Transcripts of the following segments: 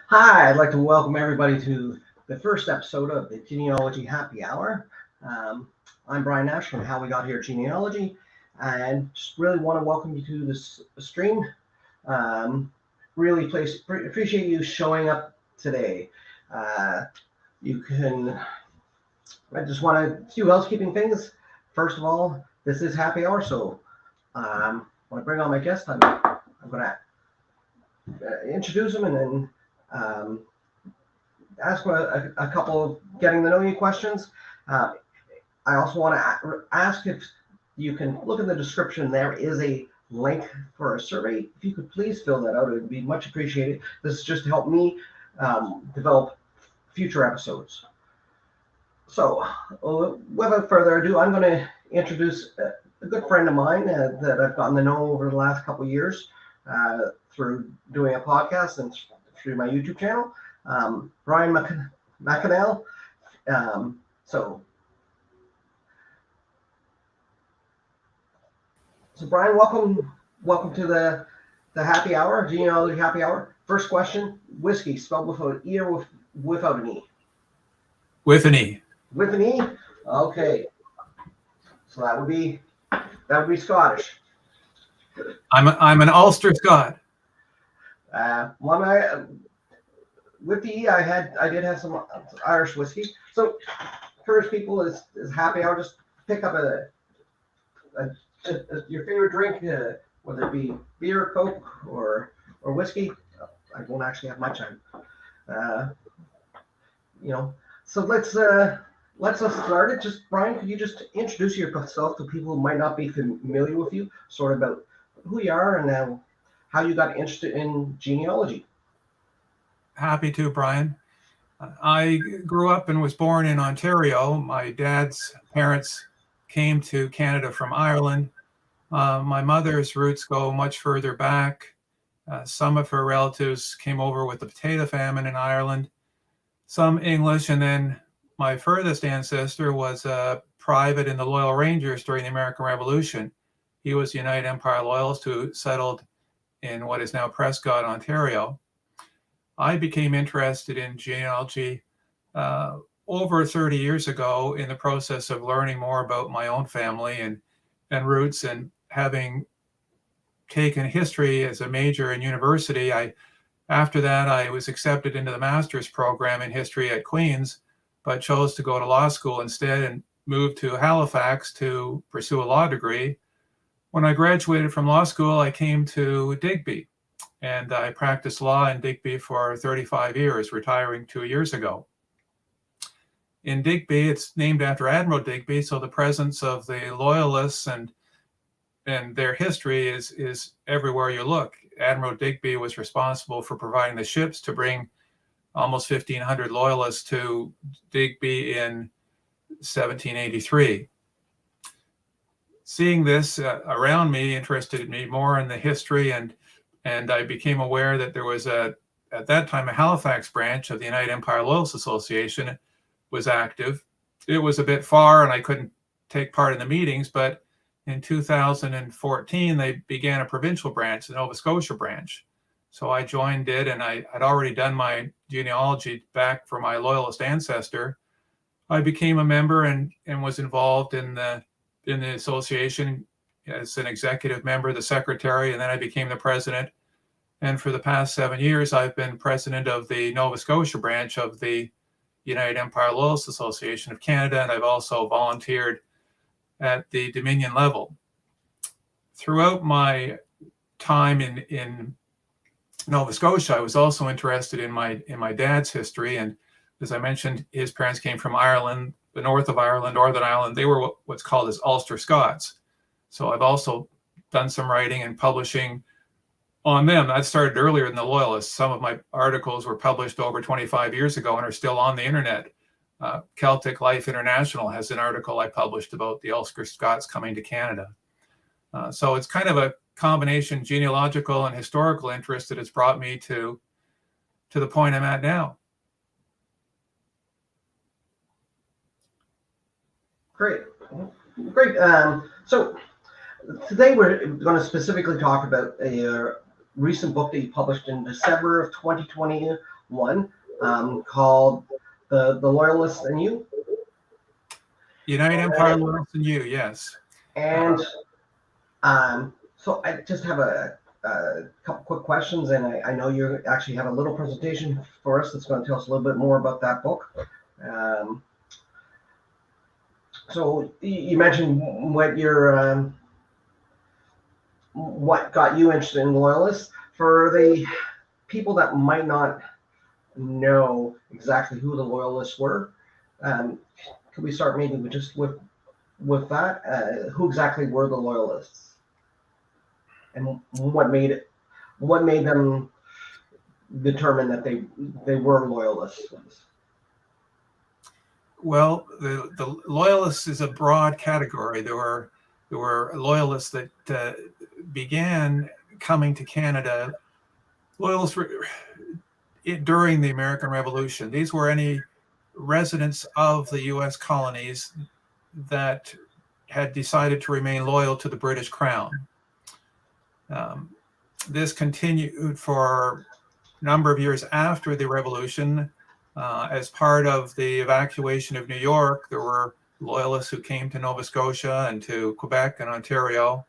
Hi, I'd like to welcome everybody to the first episode of the Genealogy Happy Hour. I'm Brian Nash from How We Got Here Genealogy, and just really want to welcome you to this stream. Really appreciate you showing up today. I just want to do housekeeping things. First of all, this is happy hour, so when I bring on my guest, I'm going to introduce them and then ask a couple of getting to know you questions. I also want to ask if you can look in the description. There is a link for a survey. If you could please fill that out, it would be much appreciated. This is just to help me develop future episodes. So without further ado, I'm going to introduce a good friend of mine that I've gotten to know over the last couple of years through doing a podcast and through my YouTube channel, Brian McConnell. So Brian, welcome to the happy hour, genealogy happy hour. First question: whiskey spelled without an E or without an E? With an E. With an E. Okay. So that would be Scottish. I'm an Ulster Scot. With the E, I did have some Irish whiskey. So encourage people is happy hour. Just pick up your favorite drink, whether it be beer, Coke, or whiskey. I won't actually have much time. So let's start it. Just Brian, could you just introduce yourself to people who might not be familiar with you, sort of about who you are and how you got interested in genealogy? Happy to, Brian. I grew up and was born in Ontario. My dad's parents came to Canada from Ireland. My mother's roots go much further back. Some of her relatives came over with the potato famine in Ireland, some English, and then my furthest ancestor was a private in the Loyal Rangers during the American Revolution. He was a United Empire Loyalist who settled in what is now Prescott, Ontario. I became interested in genealogy over 30 years ago in the process of learning more about my own family and roots, and having taken history as a major in university. After that, I was accepted into the master's program in history at Queen's, but chose to go to law school instead and moved to Halifax to pursue a law degree. When I graduated from law school, I came to Digby, and I practiced law in Digby for 35 years, retiring 2 years ago. In Digby, it's named after Admiral Digby, so the presence of the Loyalists and their history is everywhere you look. Admiral Digby was responsible for providing the ships to bring almost 1,500 Loyalists to Digby in 1783. Seeing this around me interested me more in the history, and I became aware that there was at that time a Halifax branch of the United Empire Loyalists Association was active. It was a bit far and I couldn't take part in the meetings, but in 2014 they began a provincial branch, the Nova Scotia branch. So I joined it, and I had already done my genealogy back for my Loyalist ancestor. I became a member and was involved in the association as an executive member, the secretary, and then I became the president. And for the past 7 years, I've been president of the Nova Scotia branch of the United Empire Loyalists Association of Canada, and I've also volunteered at the Dominion level. Throughout my time in Nova Scotia, I was also interested in my dad's history, and as I mentioned, his parents came from Ireland, the north of Ireland, Northern Ireland. They were what's called as Ulster Scots. So I've also done some writing and publishing on them. That started earlier than the Loyalists. Some of my articles were published over 25 years ago and are still on the internet. Celtic Life International has an article I published about the Ulster Scots coming to Canada. So it's kind of a combination genealogical and historical interest that has brought me to the point I'm at now. Great. So today we're going to specifically talk about a recent book that you published in December of 2020 one called the Loyalists and You. Empire Loyalists and You, yes. And so I just have a couple quick questions, and I know you actually have a little presentation for us that's going to tell us a little bit more about that book. So you mentioned what your what got you interested in Loyalists. For the people that might not know exactly who the Loyalists were, could we start maybe with that? Who exactly were the Loyalists, and what made them determine that they were Loyalists? Well, the Loyalists is a broad category. There were Loyalists that began coming to Canada. Loyalists during the American Revolution. These were any residents of the U.S. colonies that had decided to remain loyal to the British Crown. This continued for a number of years after the Revolution. As part of the evacuation of New York, there were Loyalists who came to Nova Scotia and to Quebec and Ontario,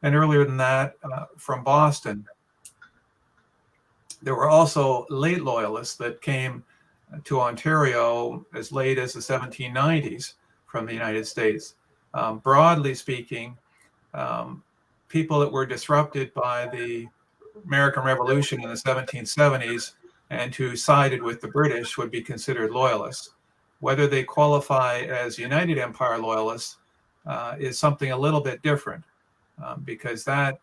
and earlier than that, from Boston. There were also late Loyalists that came to Ontario as late as the 1790s from the United States. Broadly speaking, people that were disrupted by the American Revolution in the 1770s and who sided with the British would be considered Loyalists. Whether they qualify as United Empire Loyalists is something a little bit different, because that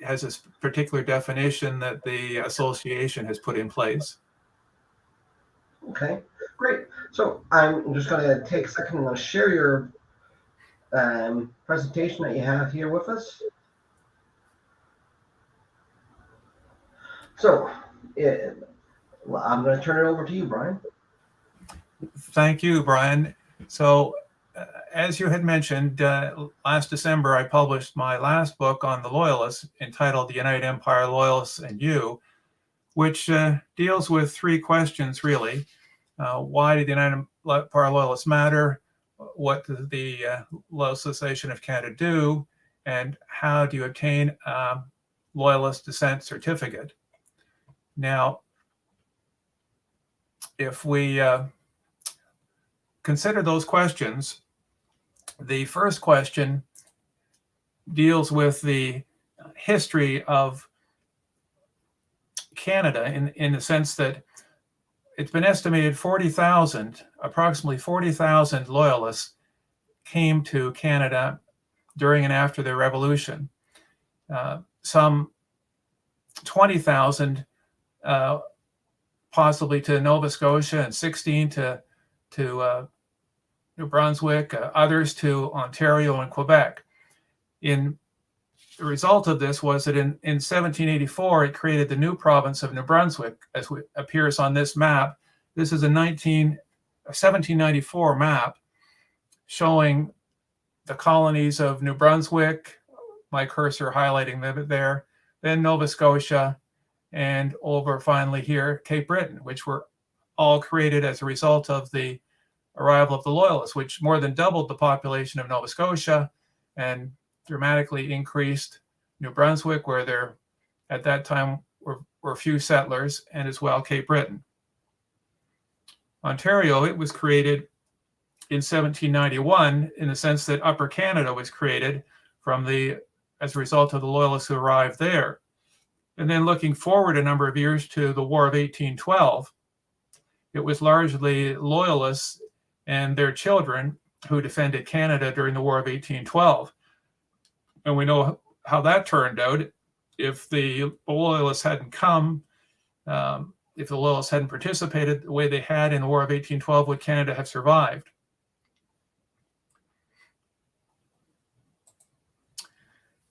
has a particular definition that the association has put in place. Okay, great. So I'm just going to take a second and share your presentation that you have here with us. So I'm going to turn it over to you, Brian. Thank you, Brian. So as you had mentioned, last December, I published my last book on the Loyalists entitled The United Empire Loyalists and You, which deals with three questions, really. Why did the United Empire Loyalists matter? What did the Loyalist Association of Canada do? And how do you obtain a Loyalist Descent certificate? Now, if we consider those questions, the first question deals with the history of Canada in the sense that it's been estimated approximately 40,000 Loyalists came to Canada during and after the Revolution. Some 20,000 possibly to Nova Scotia, and 16 to New Brunswick, others to Ontario and Quebec. The result of this was that in 1784, it created the new province of New Brunswick, as appears on this map. This is a 1794 map showing the colonies of New Brunswick, my cursor highlighting them there, then Nova Scotia, and over finally here, Cape Breton, which were all created as a result of the arrival of the Loyalists, which more than doubled the population of Nova Scotia and dramatically increased New Brunswick, where there at that time were few settlers, and as well Cape Breton. Ontario, it was created in 1791 in the sense that Upper Canada was created as a result of the Loyalists who arrived there. And then looking forward a number of years to the War of 1812, it was largely Loyalists and their children who defended Canada during the War of 1812. And we know how that turned out. If the Loyalists hadn't come, if the Loyalists hadn't participated the way they had in the War of 1812, would Canada have survived?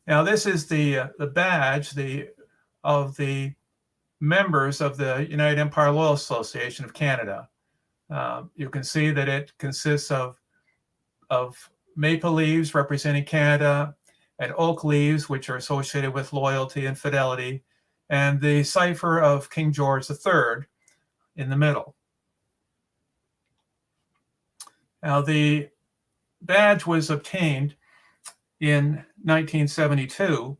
Now, this is the badge of the members of the United Empire Loyalist Association of Canada. You can see that it consists of maple leaves representing Canada, and oak leaves, which are associated with loyalty and fidelity, and the cipher of King George III, in the middle. Now, the badge was obtained in 1972,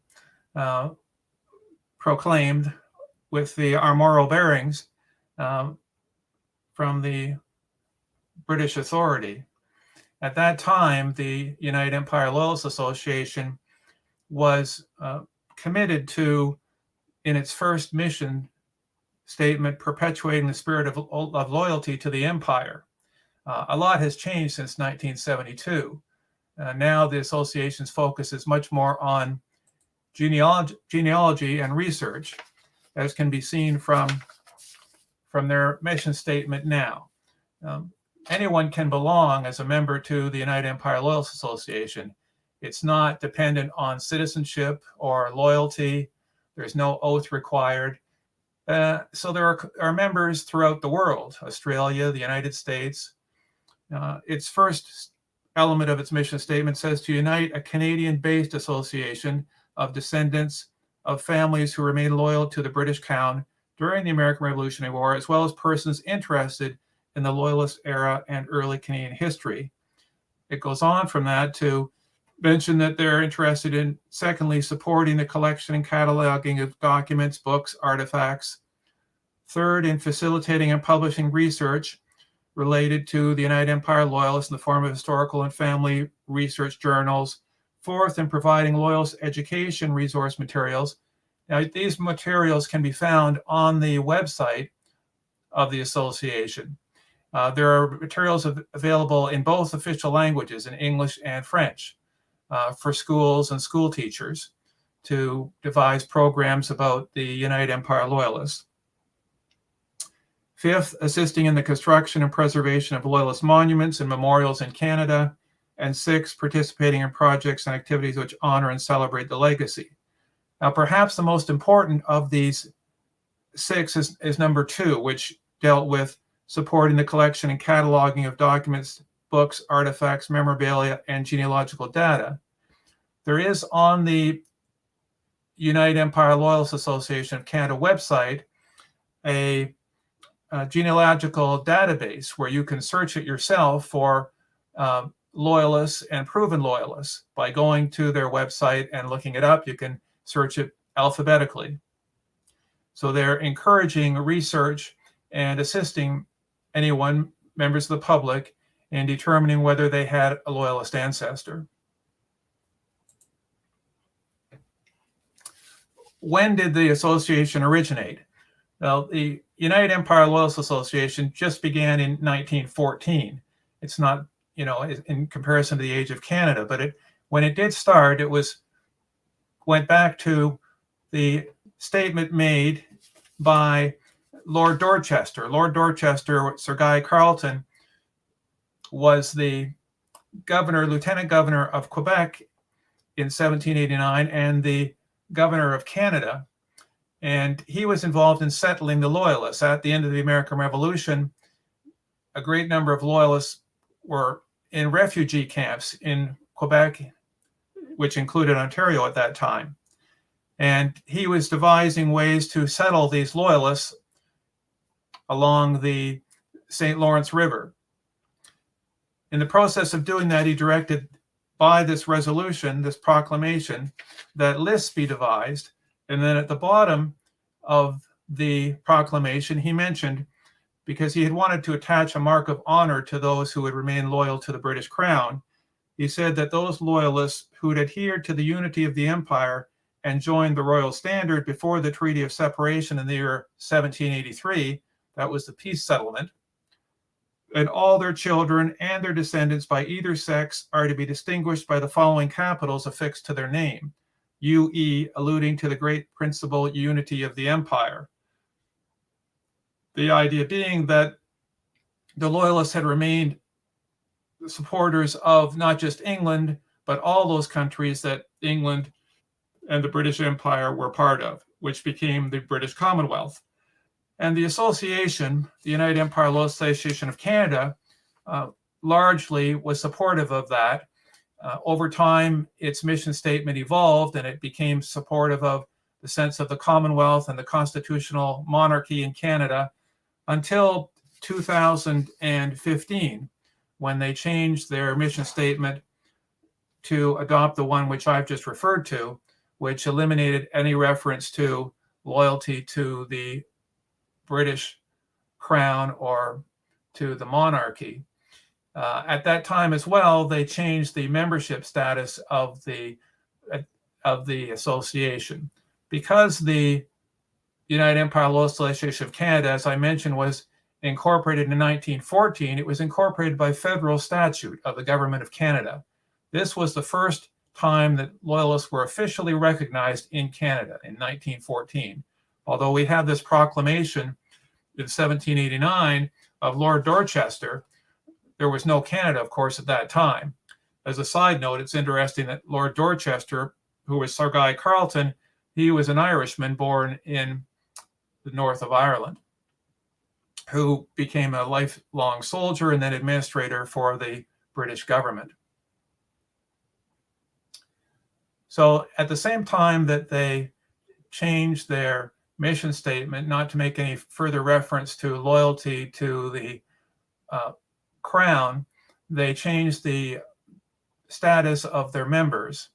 proclaimed with the armorial bearings from the British authority. At that time, the United Empire Loyalists Association was committed to, in its first mission statement, perpetuating the spirit of loyalty to the empire. A lot has changed since 1972. Now the association's focus is much more on genealogy and research, as can be seen from their mission statement now. Anyone can belong as a member to the United Empire Loyalists Association. It's not dependent on citizenship or loyalty. There's no oath required. So there are members throughout the world, Australia, the United States. Its first element of its mission statement says to unite a Canadian-based association of descendants of families who remain loyal to the British Crown during the American Revolutionary War, as well as persons interested in the Loyalist era and early Canadian history. It goes on from that to mention that they're interested in, secondly, supporting the collection and cataloging of documents, books, artifacts. Third, in facilitating and publishing research related to the United Empire Loyalists in the form of historical and family research journals. Fourth, in providing Loyalist education resource materials. Now, these materials can be found on the website of the association. There are materials available in both official languages, in English and French, for schools and school teachers to devise programs about the United Empire Loyalists. Fifth, assisting in the construction and preservation of Loyalist monuments and memorials in Canada. And sixth, participating in projects and activities which honor and celebrate the legacy. Now, perhaps the most important of these six is number 2, which dealt with supporting the collection and cataloging of documents, books, artifacts, memorabilia, and genealogical data. There is on the United Empire Loyalists Association of Canada website a genealogical database where you can search it yourself for loyalists and proven loyalists. By going to their website and looking it up, you can search it alphabetically. So they're encouraging research and assisting anyone, members of the public, in determining whether they had a loyalist ancestor. When did the association originate? Well, the United Empire Loyalists Association just began in 1914. It's not, in comparison to the age of Canada, but when it did start, went back to the statement made by Lord Dorchester. Lord Dorchester, Sir Guy Carleton, was the lieutenant governor of Quebec in 1789 and the governor of Canada. And he was involved in settling the Loyalists. At the end of the American Revolution, a great number of Loyalists were in refugee camps in Quebec, which included Ontario at that time. And he was devising ways to settle these Loyalists along the St. Lawrence River. In the process of doing that, he directed by this resolution, this proclamation, that lists be devised. And then at the bottom of the proclamation, he mentioned, because he had wanted to attach a mark of honor to those who would remain loyal to the British Crown, he said that those loyalists who had adhered to the unity of the empire and joined the royal standard before the Treaty of Separation in the year 1783, that was the peace settlement, and all their children and their descendants by either sex are to be distinguished by the following capitals affixed to their name. UE, alluding to the great principal unity of the empire. The idea being that the Loyalists had remained supporters of not just England, but all those countries that England and the British Empire were part of, which became the British Commonwealth. And the association, the United Empire Loyalists Association of Canada, largely was supportive of that. Over time, its mission statement evolved and it became supportive of the sense of the Commonwealth and the constitutional monarchy in Canada, until 2015, when they changed their mission statement to adopt the one which I've just referred to, which eliminated any reference to loyalty to the British crown or to the monarchy. At that time as well, they changed the membership status of the association. Because the United Empire Loyalists Association of Canada, as I mentioned, was incorporated in 1914, it was incorporated by federal statute of the Government of Canada. This was the first time that Loyalists were officially recognized in Canada in 1914. Although we have this proclamation in 1789 of Lord Dorchester, there was no Canada, of course, at that time. As a side note, it's interesting that Lord Dorchester, who was Sir Guy Carleton, he was an Irishman born in the north of Ireland, who became a lifelong soldier and then administrator for the British government. So at the same time that they changed their mission statement, not to make any further reference to loyalty to the crown, they changed the status of their members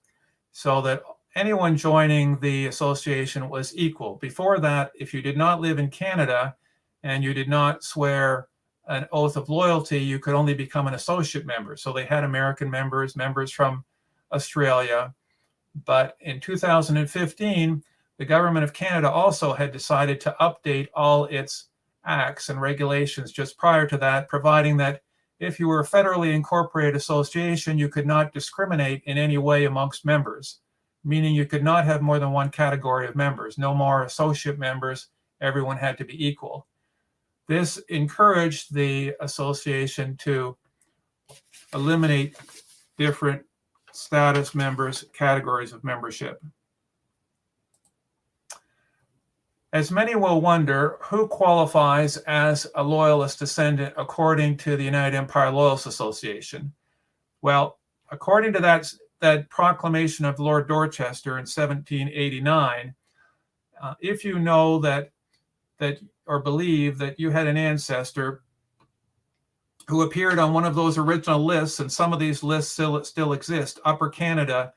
so that anyone joining the association was equal. Before that, if you did not live in Canada and you did not swear an oath of loyalty, you could only become an associate member. So they had American members, members from Australia. But in 2015, the Government of Canada also had decided to update all its acts and regulations just prior to that, providing that if you were a federally incorporated association, you could not discriminate in any way amongst members, meaning you could not have more than one category of members, no more associate members, everyone had to be equal. This encouraged the association to eliminate different status members, categories of membership. As many will wonder, who qualifies as a Loyalist descendant according to the United Empire Loyalists Association? Well, according to that proclamation of Lord Dorchester in 1789, if you know that or believe that you had an ancestor who appeared on one of those original lists, and some of these lists still exist. Upper Canada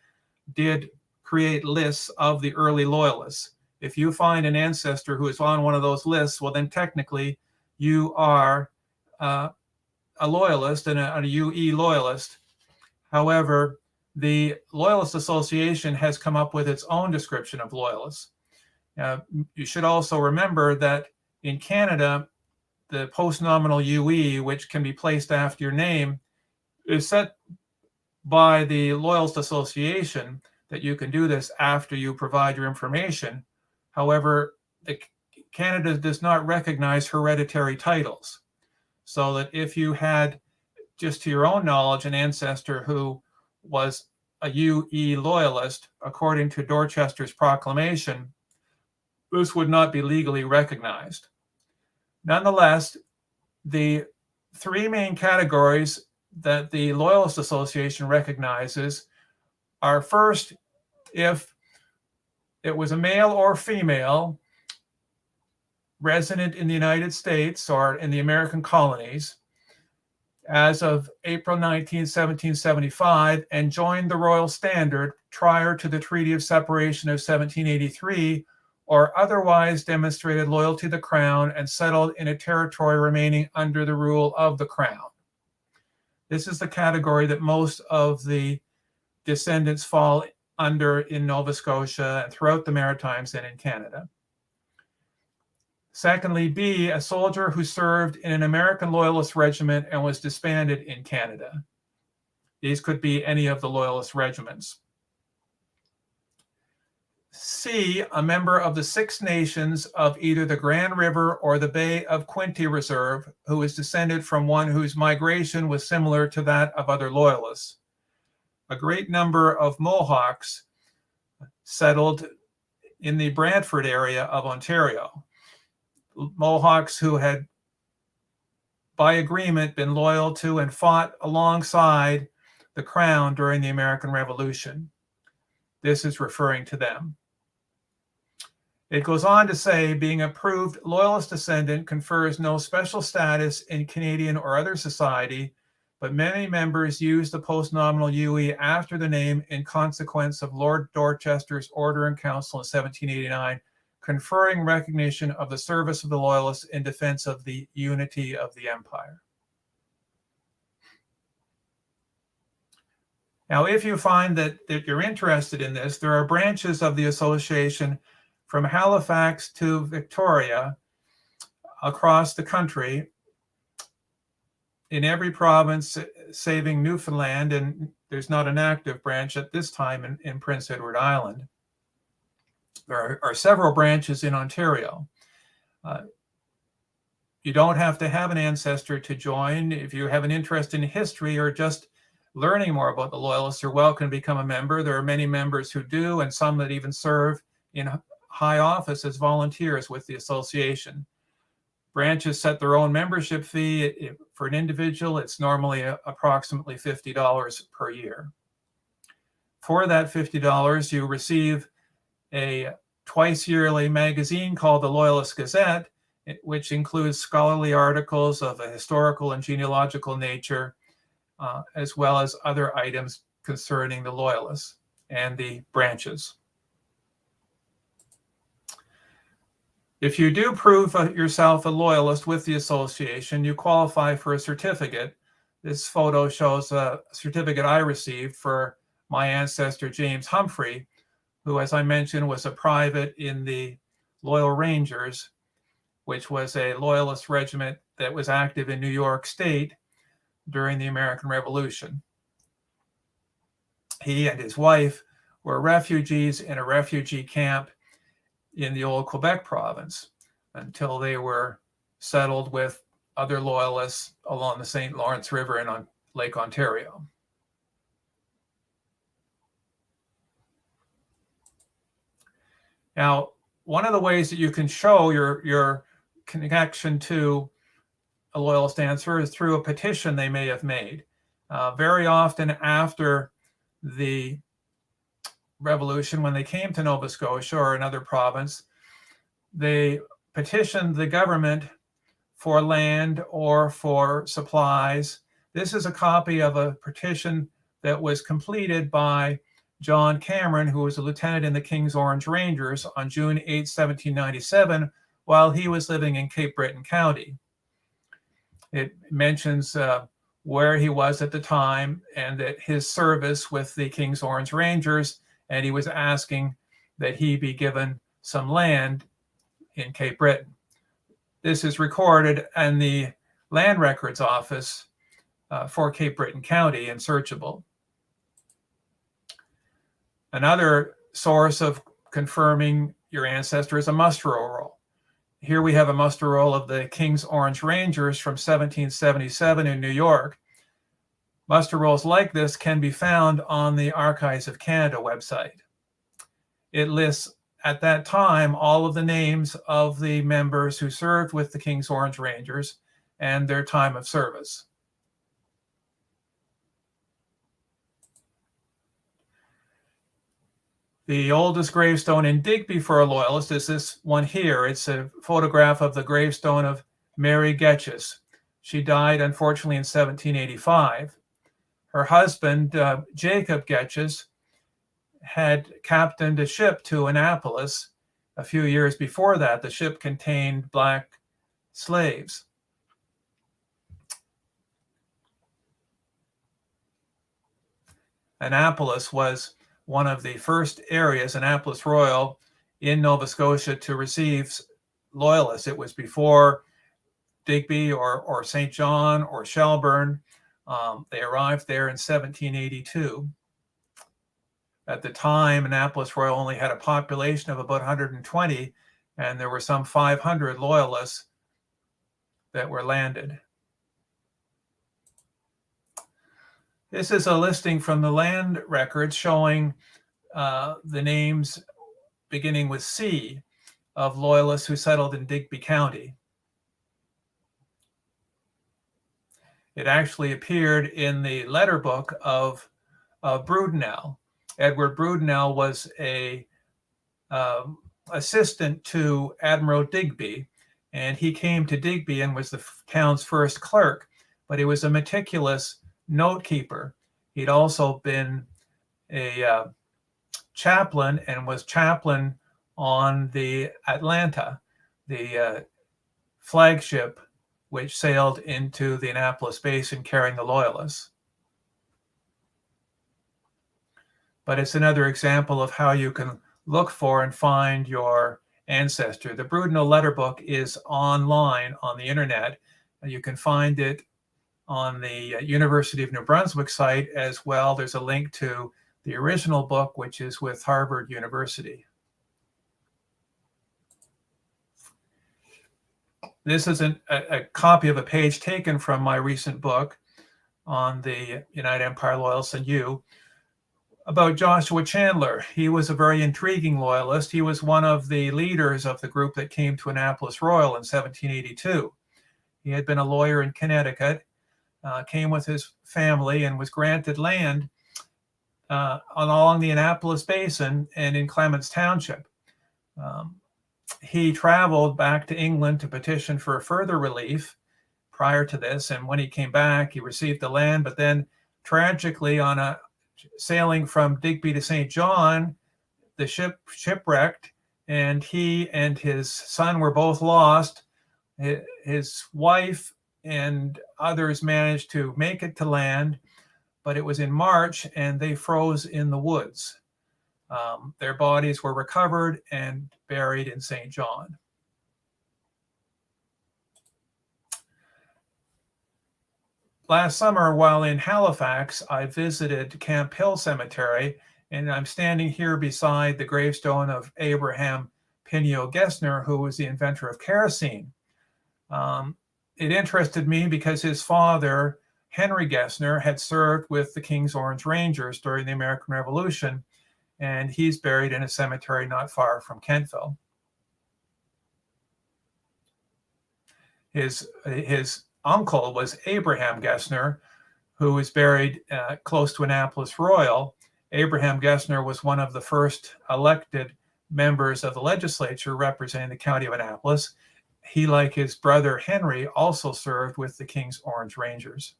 did create lists of the early Loyalists. If you find an ancestor who is on one of those lists, well, then technically you are a Loyalist and a UE Loyalist. However, the Loyalist Association has come up with its own description of Loyalists. You should also remember that in Canada, the post-nominal UE, which can be placed after your name, is set by the Loyalist Association that you can do this after you provide your information. However, Canada does not recognize hereditary titles. So that if you had, just to your own knowledge, an ancestor who was a UE Loyalist, according to Dorchester's proclamation, this would not be legally recognized. Nonetheless, the three main categories that the Loyalist Association recognizes are: first, if it was a male or female resident in the United States or in the American colonies as of April 19, 1775, and joined the Royal Standard prior to the Treaty of Separation of 1783, or otherwise demonstrated loyalty to the Crown and settled in a territory remaining under the rule of the Crown. This is the category that most of the descendants fall under in Nova Scotia and throughout the Maritimes and in Canada. Secondly, B, a soldier who served in an American Loyalist regiment and was disbanded in Canada. These could be any of the Loyalist regiments. C, a member of the Six Nations of either the Grand River or the Bay of Quinte Reserve, who is descended from one whose migration was similar to that of other Loyalists. A great number of Mohawks settled in the Brantford area of Ontario. Mohawks who had, by agreement, been loyal to and fought alongside the Crown during the American Revolution. This is referring to them. It goes on to say, being approved Loyalist descendant confers no special status in Canadian or other society, but many members use the postnominal UE after the name in consequence of Lord Dorchester's Order in Council in 1789, conferring recognition of the service of the Loyalists in defense of the unity of the Empire. Now, if you find that you're interested in this, there are branches of the association from Halifax to Victoria across the country, in every province, saving Newfoundland, and there's not an active branch at this time in Prince Edward Island. There are several branches in Ontario. You don't have to have an ancestor to join. If you have an interest in history or just learning more about the Loyalists, you're welcome to become a member. There are many members who do, and some that even serve in high office as volunteers with the association. Branches set their own membership fee. For an individual, it's normally approximately $50 per year. For that $50, you receive a twice yearly magazine called the Loyalist Gazette, which includes scholarly articles of a historical and genealogical nature, as well as other items concerning the Loyalists and the branches. If you do prove yourself a Loyalist with the association, you qualify for a certificate. This photo shows a certificate I received for my ancestor, James Humphrey, who, as I mentioned, was a private in the Loyal Rangers, which was a Loyalist regiment that was active in New York State during the American Revolution. He and his wife were refugees in a refugee camp in the old Quebec province until they were settled with other Loyalists along the St. Lawrence River and on Lake Ontario. Now, one of the ways that you can show your connection to a Loyalist answer is through a petition they may have made. Very often after the Revolution, when they came to Nova Scotia or another province, they petitioned the government for land or for supplies. This is a copy of a petition that was completed by John Cameron, who was a lieutenant in the King's Orange Rangers, on June 8, 1797, while he was living in Cape Breton County. It mentions where he was at the time and that his service with the King's Orange Rangers, and he was asking that he be given some land in Cape Breton. This is recorded in the Land Records Office for Cape Breton County and searchable. Another source of confirming your ancestor is a muster roll. Here we have a muster roll of the King's Orange Rangers from 1777 in New York. Muster rolls like this can be found on the Archives of Canada website. It lists, at that time, all of the names of the members who served with the King's Orange Rangers and their time of service. The oldest gravestone in Digby for a Loyalist is this one here. It's a photograph of the gravestone of Mary Getches. She died, unfortunately, in 1785. Her husband, Jacob Getches, had captained a ship to Annapolis a few years before that. The ship contained black slaves. Annapolis was one of the first areas, Annapolis Royal, in Nova Scotia to receive Loyalists. It was before Digby or St. John or Shelburne. They arrived there in 1782. At the time, Annapolis Royal only had a population of about 120, and there were some 500 Loyalists that were landed. This is a listing from the land records showing the names beginning with C of Loyalists who settled in Digby County. It actually appeared in the letter book of Brudenell. Edward Brudenell was a assistant to Admiral Digby, and he came to Digby and was the town's first clerk, but he was a meticulous note keeper. He'd also been a chaplain and was chaplain on the Atlanta, the flagship which sailed into the Annapolis Basin carrying the Loyalists. But it's another example of how you can look for and find your ancestor. The Brudenell letter book is online on the internet. You can find it on the University of New Brunswick site as well. There's a link to the original book, which is with Harvard University. This is a copy of a page taken from my recent book on the United Empire Loyalists and You about Joshua Chandler. He was a very intriguing loyalist. He was one of the leaders of the group that came to Annapolis Royal in 1782. He had been a lawyer in Connecticut, came with his family and was granted land along the Annapolis Basin and in Clements Township. He traveled back to England to petition for further relief prior to this, and when he came back, he received the land, but then tragically on a sailing from Digby to St. John, the ship shipwrecked, and he and his son were both lost. His wife and others managed to make it to land, but it was in March and they froze in the woods. Their bodies were recovered and buried in St. John. Last summer, while in Halifax, I visited Camp Hill Cemetery, and I'm standing here beside the gravestone of Abraham Pinio Gessner, who was the inventor of kerosene. It interested me because his father, Henry Gessner, had served with the King's Orange Rangers during the American Revolution, and he's buried in a cemetery not far from Kentville. His uncle was Abraham Gessner, who was buried close to Annapolis Royal. Abraham Gessner was one of the first elected members of the legislature representing the county of Annapolis. He, like his brother Henry, also served with the King's Orange Rangers.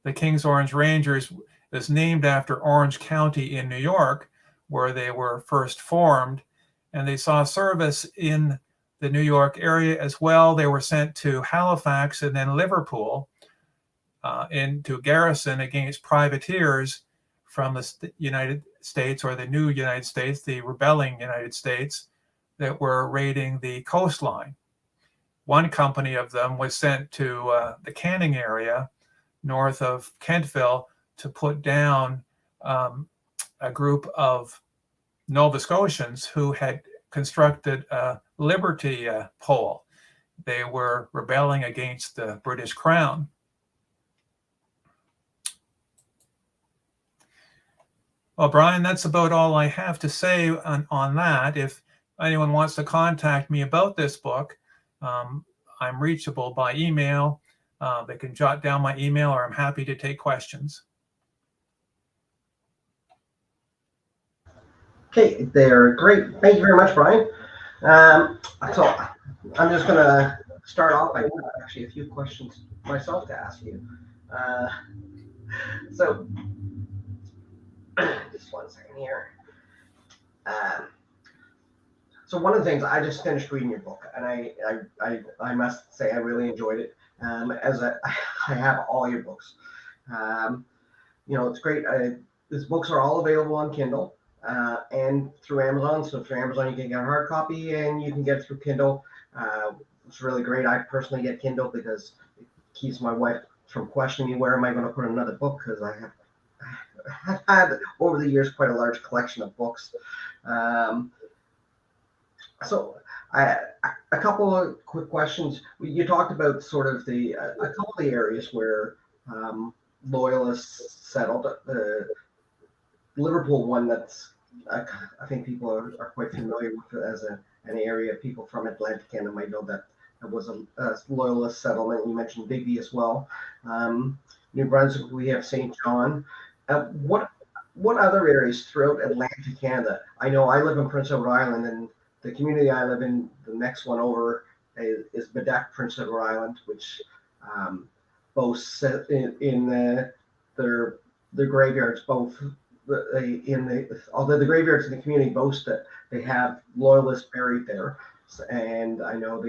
The King's Orange Rangers is named after Orange County in New York, where they were first formed, and they saw service in the New York area as well. They were sent to Halifax and then Liverpool into garrison against privateers from the United States, or the new United States, the rebelling United States, that were raiding the coastline. One company of them was sent to the Canning area north of Kentville to put down a group of Nova Scotians who had constructed a liberty pole. They were rebelling against the British Crown. Well, Brian, that's about all I have to say on that. If anyone wants to contact me about this book, I'm reachable by email. They can jot down my email, or I'm happy to take questions. Okay, they're great. Thank you very much, Brian. So I'm just going to start off. I have actually a few questions myself to ask you. So just one second here. So one of the things, I just finished reading your book, and I must say I really enjoyed it. As I have all your books. It's great. These books are all available on Kindle and through Amazon. So through Amazon, you can get a hard copy, and you can get it through Kindle. It's really great. I personally get Kindle because it keeps my wife from questioning me, where am I going to put another book? Because I have had over the years quite a large collection of books. So a couple of quick questions. You talked about sort of a couple of the areas where loyalists settled. The Liverpool one, that's I think people are quite familiar with it as an area. People from Atlantic Canada might know that it was a loyalist settlement. You mentioned Digby as well. New Brunswick, we have St. John. What what other areas throughout Atlantic Canada? I know I live in Prince Edward Island, and the community I live in, the next one over is Bedeck, Prince Edward Island, which boasts their graveyards both although the graveyards in the community boast that they have loyalists buried there, and I know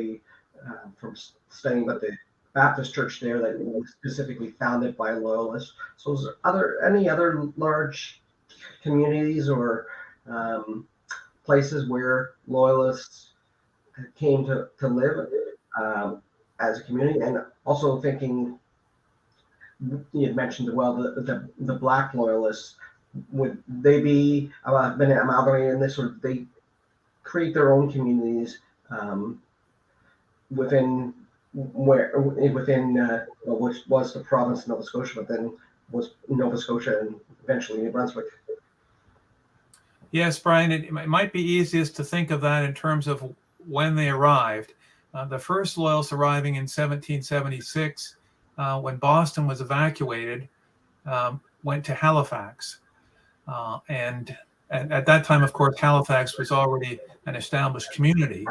from studying about the Baptist church there that was specifically founded by loyalists. So is there any other large communities or places where loyalists came to live as a community? And also thinking, you had mentioned well the black loyalists, would they be been amalgamated in this, or they create their own communities within which was the province of Nova Scotia, but then was Nova Scotia and eventually New Brunswick? Yes, Brian, it might be easiest to think of that in terms of when they arrived. The first Loyalists arriving in 1776, when Boston was evacuated, went to Halifax. And at that time, of course, Halifax was already an established community.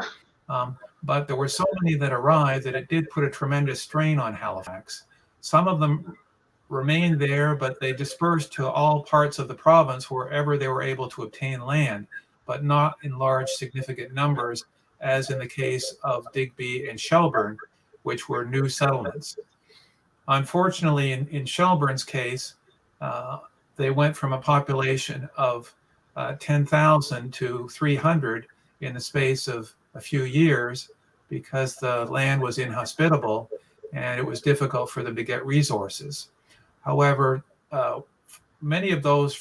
But there were so many that arrived that it did put a tremendous strain on Halifax. Some of them remained there, but they dispersed to all parts of the province wherever they were able to obtain land, but not in large, significant numbers, as in the case of Digby and Shelburne, which were new settlements. Unfortunately, in Shelburne's case, they went from a population of 10,000 to 300 in the space of a few years, because the land was inhospitable and it was difficult for them to get resources. However, many of those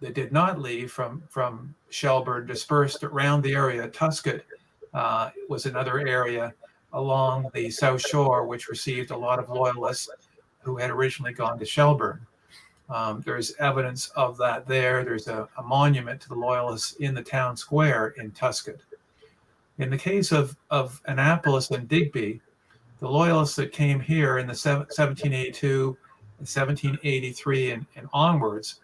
that did not leave from Shelburne dispersed around the area. Tuscot was another area along the South Shore, which received a lot of loyalists who had originally gone to Shelburne. There's evidence of that there. There's a monument to the loyalists in the town square in Tuscot. In the case of Annapolis and Digby, the loyalists that came here in the 1782 and 1783 and onwards,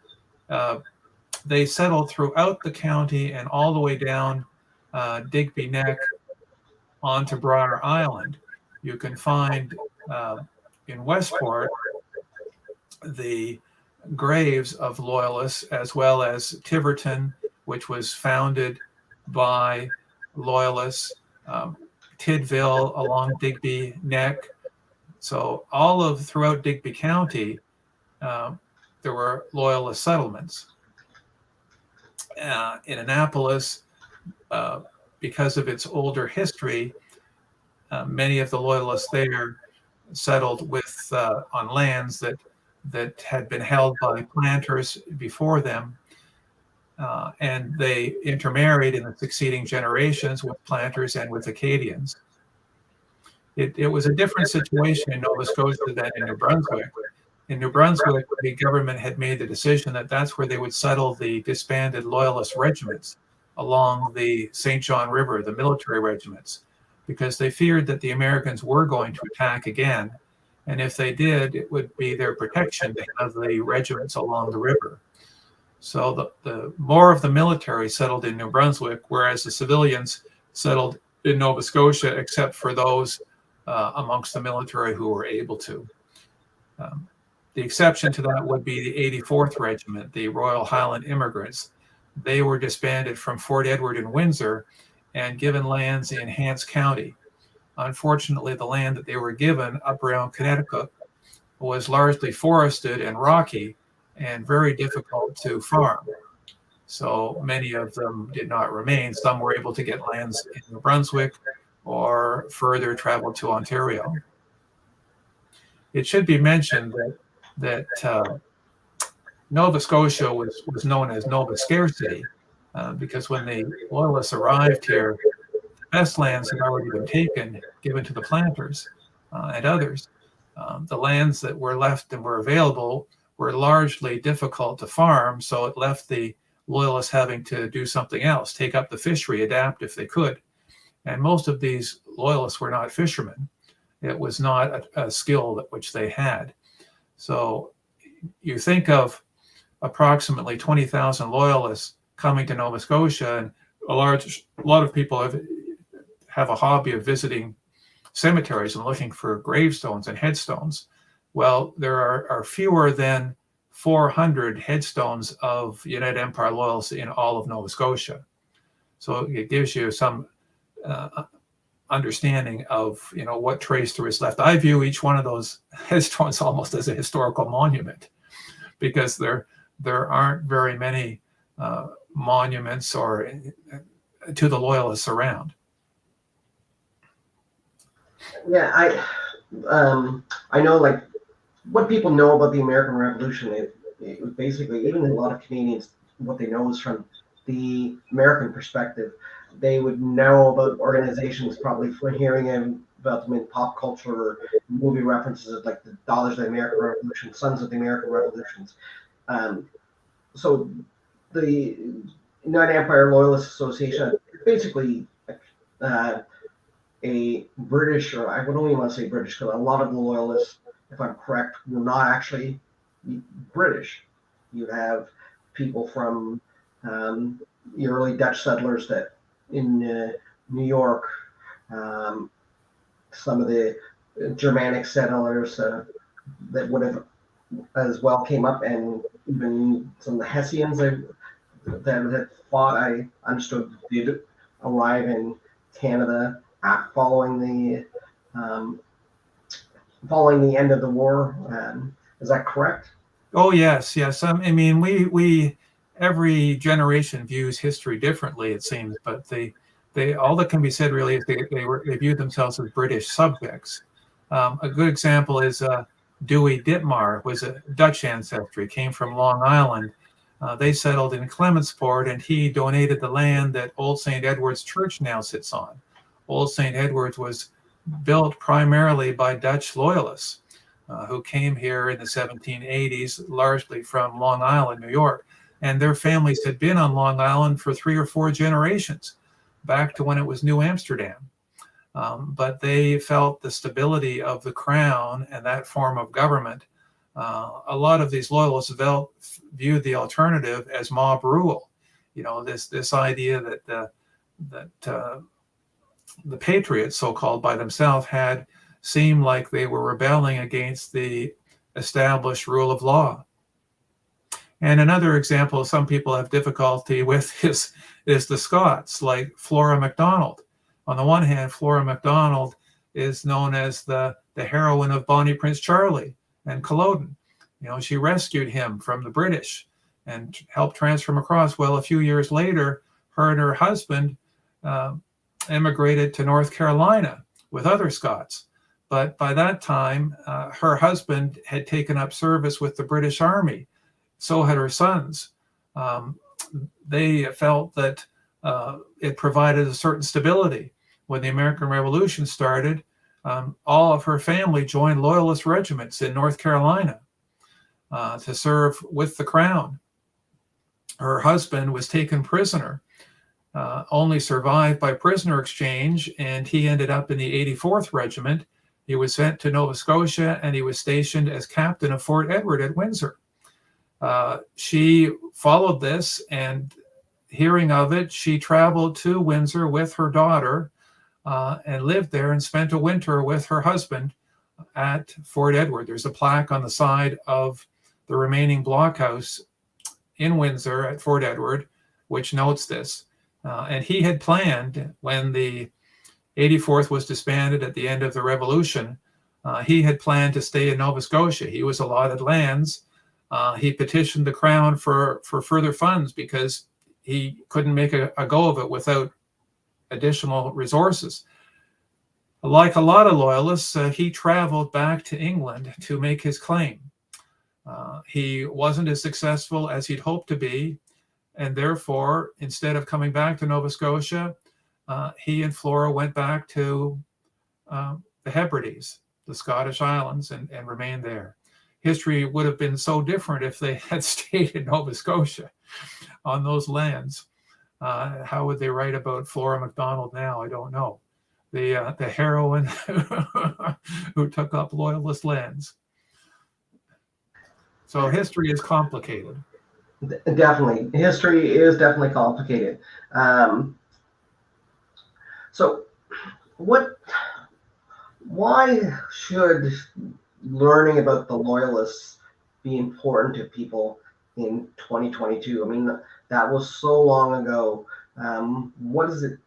they settled throughout the county and all the way down Digby Neck onto Briar Island. You can find in Westport the graves of loyalists, as well as Tiverton, which was founded by loyalists, Tidville along Digby Neck. So throughout Digby County, there were loyalist settlements. In Annapolis, because of its older history, many of the loyalists there settled on lands that had been held by planters before them, and they intermarried in the succeeding generations with planters and with Acadians. It was a different situation in Nova Scotia than in New Brunswick. In New Brunswick, the government had made the decision that that's where they would settle the disbanded loyalist regiments along the St. John River, the military regiments, because they feared that the Americans were going to attack again. And if they did, it would be their protection to have the regiments along the river. So the more of the military settled in New Brunswick, whereas the civilians settled in Nova Scotia, except for those amongst the military who were able to. The exception to that would be the 84th Regiment, the Royal Highland Immigrants. They were disbanded from Fort Edward in Windsor and given lands in Hants County. Unfortunately, the land that they were given up around Connecticut was largely forested and rocky and very difficult to farm. So many of them did not remain. Some were able to get lands in New Brunswick or further traveled to Ontario. It should be mentioned that Nova Scotia was known as Nova Scarcity because when the Loyalists arrived here, the best lands had already been taken, given to the planters and others. The lands that were left and were available were largely difficult to farm, so it left the Loyalists having to do something else, take up the fishery, adapt if they could. And most of these Loyalists were not fishermen. It was not a skill that which they had. So you think of approximately 20,000 loyalists coming to Nova Scotia, and a lot of people have a hobby of visiting cemeteries and looking for gravestones and headstones. Well, there are fewer than 400 headstones of United Empire Loyalists in all of Nova Scotia. So it gives you some understanding of, what trace there is left. I view each one of those headstones almost as a historical monument, because there aren't very many monuments or to the Loyalists around. Yeah, I know, like, what people know about the American Revolution. It basically, even a lot of Canadians, what they know is from the American perspective. They would know about organizations probably for hearing about them in pop culture or movie references, like the Daughters of the American Revolution, Sons of the American Revolutions. So the United Empire Loyalist Association is basically a British, or I would only want to say British, because a lot of the Loyalists, if I'm correct, were not actually British. You have people from the early Dutch settlers that in New York, some of the Germanic settlers that would have as well came up, and even some of the Hessians that had fought, I understood, did arrive in Canada following the end of the war. Is that correct? Oh yes. I mean, we every generation views history differently, it seems, but they all that can be said really is they viewed themselves as British subjects. A good example is Dewey Ditmar was a Dutch ancestry, came from Long Island. They settled in Clementsport, and he donated the land that Old St. Edward's Church now sits on. Old St. Edward's was built primarily by Dutch loyalists who came here in the 1780s, largely from Long Island, New York. And their families had been on Long Island for 3 or 4 generations, back to when it was New Amsterdam. But they felt the stability of the crown and that form of government. A lot of these loyalists viewed the alternative as mob rule. This idea that the patriots, so-called by themselves, had seemed like they were rebelling against the established rule of law. And another example some people have difficulty with is the Scots, like Flora MacDonald. On the one hand, Flora MacDonald is known as the heroine of Bonnie Prince Charlie and Culloden. She rescued him from the British and helped transfer him across. Well, a few years later, her and her husband emigrated to North Carolina with other Scots. But by that time, her husband had taken up service with the British Army. So had her sons. They felt that it provided a certain stability. When the American Revolution started, all of her family joined Loyalist regiments in North Carolina to serve with the crown. Her husband was taken prisoner, only survived by prisoner exchange, and he ended up in the 84th Regiment. He was sent to Nova Scotia, and he was stationed as captain of Fort Edward at Windsor. She followed this, and hearing of it, she traveled to Windsor with her daughter and lived there and spent a winter with her husband at Fort Edward. There's a plaque on the side of the remaining blockhouse in Windsor at Fort Edward, which notes this. And he had planned, when the 84th was disbanded at the end of the Revolution, he had planned to stay in Nova Scotia. He was allotted lands. He petitioned the crown for further funds because he couldn't make a go of it without additional resources. Like a lot of loyalists, he traveled back to England to make his claim. He wasn't as successful as he'd hoped to be, and therefore, instead of coming back to Nova Scotia, he and Flora went back to the Hebrides, the Scottish Islands, and remained there. History would have been so different if they had stayed in Nova Scotia on those lands. How would they write about Flora MacDonald now? I don't know. The heroine who took up Loyalist lands. So history is complicated. Definitely, history is definitely complicated. So, what? Why should learning about the Loyalists be important to people in 2022? I mean, that was so long ago. What does it?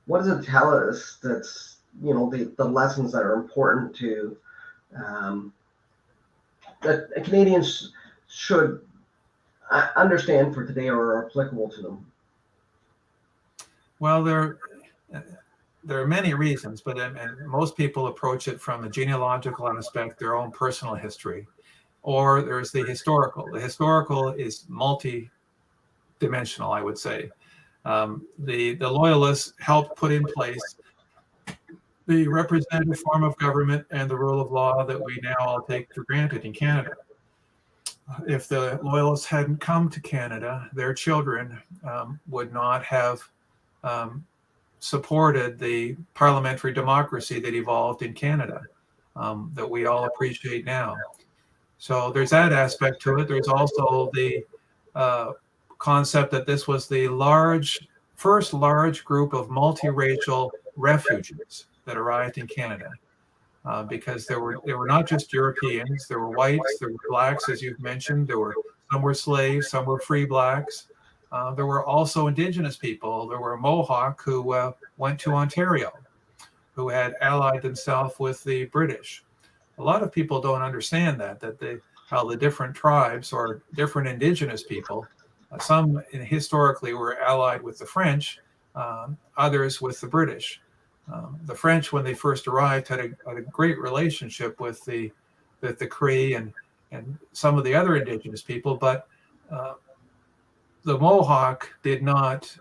What does it tell us? That's the lessons that are important to um, that Canadians should understand for today or are applicable to them. Well, there are many reasons, but and most people approach it from a genealogical aspect, their own personal history, or there's the historical. The historical is multi-dimensional, I would say. The Loyalists helped put in place the representative form of government and the rule of law that we now all take for granted in Canada. If the Loyalists hadn't come to Canada, their children would not have supported the parliamentary democracy that evolved in Canada that we all appreciate now. So there's that aspect to it. There's also the concept that this was the first large group of multiracial refugees that arrived in Canada. Because there were not just Europeans, there were whites, there were blacks, as you've mentioned, some were slaves, some were free blacks. There were also Indigenous people. There were Mohawk who went to Ontario, who had allied themselves with the British. A lot of people don't understand how the different tribes or different Indigenous people, some historically were allied with the French, others with the British. The French, when they first arrived, had a great relationship with the Cree and some of the other Indigenous people, but the Mohawk did not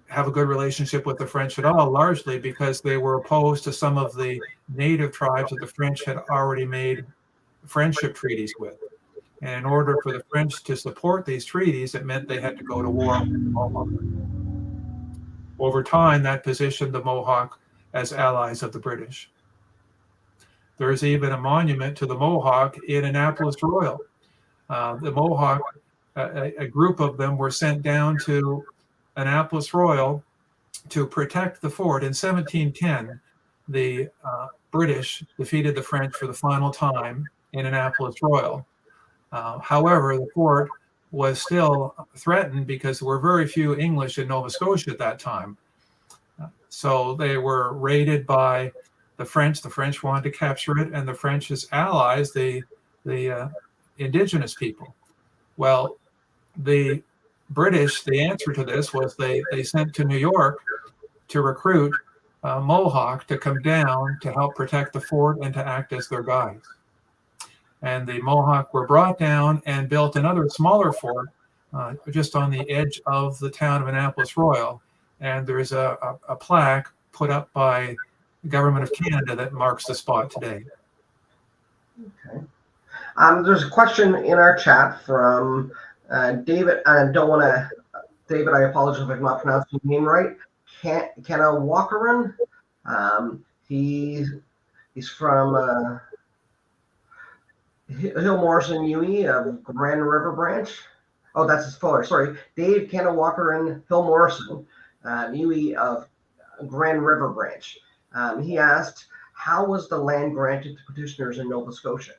have a good relationship with the French at all, largely because they were opposed to some of the native tribes that the French had already made friendship treaties with. And in order for the French to support these treaties, it meant they had to go to war with the Mohawk. Over time, that positioned the Mohawk as allies of the British. There is even a monument to the Mohawk in Annapolis Royal. The Mohawk, a group of them were sent down to Annapolis Royal to protect the fort. In 1710, the British defeated the French for the final time in Annapolis Royal. However, the fort was still threatened because there were very few English in Nova Scotia at that time. So they were raided by the French. The French wanted to capture it, and the French's allies, the Indigenous people. Well, the British, the answer to this was they sent to New York to recruit Mohawk to come down to help protect the fort and to act as their guides. And the Mohawk were brought down and built another smaller fort just on the edge of the town of Annapolis Royal. And there's a plaque put up by the Government of Canada that marks the spot today. Okay. There's a question in our chat from David. David, I apologize if I'm not pronouncing your name right. Kenna Walkeran. He's from Hill Morrison Yui of Grand River Branch. Oh, that's his fuller. Sorry, Dave Kenna Walkeran, Hill Morrison Yui of Grand River Branch. He asked, how was the land granted to petitioners in Nova Scotia?